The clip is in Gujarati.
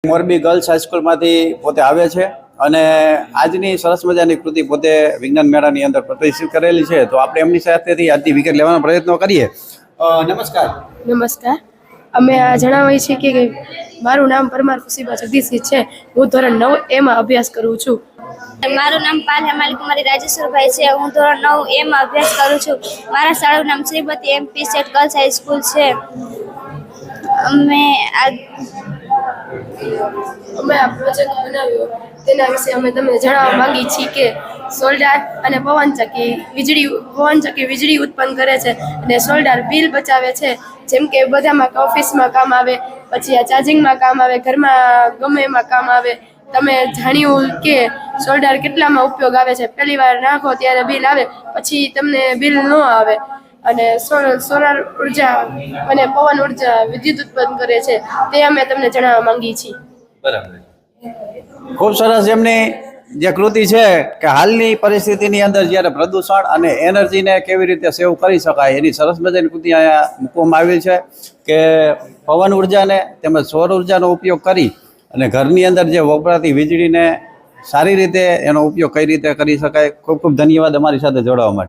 મોરબી ગર્લ્સ હાઈસ્કૂલમાંથી પોતે આવે છે અને આજની સરસ મજાની કૃતિ પોતે વિજ્ઞાન મેળાની અંદર પ્રદર્શિત કરેલી છે. તો આપણે એમની સાથેથી આજની વિગત લેવાનો પ્રયત્ન કરીએ. નમસ્કાર. નમસ્કાર. અમે જણાવીએ છીએ કે મારું નામ પરમાર ખુશીબા જગદીશજી છે. હું ધોરણ 9 એમાં અભ્યાસ કરું છું. મારું નામ પાલ હેમાલી કુમારી રાજેશ્વરભાઈ છે. હું ધોરણ 9 એમાં અભ્યાસ કરું છું. મારા શાળાનું નામ Shrimati MP set girls high school છે. અમે આ પ્રોજેક્ટ બનાવ્યો તેના વિશે અમે તમને જણાવવા માંગીએ છીએ કે સોલડાર અને પવનચક્કી વીજળી ઉત્પન્ન કરે છે અને સોલડાર બિલ બચાવે છે. જેમ કે બધામાં ઓફિસમાં કામ આવે, પછી આ ચાર્જિંગમાં કામ આવે, ઘરમાં ગમે એમાં કામ આવે. તમે જાણ્યું કે સોલડાર કેટલામાં ઉપયોગ આવે છે. પહેલી વાર નાખો ત્યારે બિલ આવે, પછી તમને બિલ ન આવે. અને સોલાર ઉર્જા અને પવન ઉર્જા વિદ્યુત ઉત્પન્ન કરે છે તે અમે તમને જણાવવા માંગીએ છીએ. બરાબર. ખૂબ સરસ. એમની જે કૃતિ છે કે હાલની પરિસ્થિતિની અંદર જ્યારે પ્રદૂષણ અને એનર્જીને કેવી રીતે સેવ કરી શકાય એની સરસ મજાની કૃતિ અહીંયા મૂકવામાં આવી છે કે પવન ઉર્જાને તેમજ સૌર ઉર્જાનો ઉપયોગ કરી અને ઘરની અંદર જે વપરાતી વીજળીને સારી રીતે એનો ઉપયોગ કઈ રીતે કરી શકાય. ખૂબ ખૂબ ધન્યવાદ અમારી સાથે જોડાવા માટે.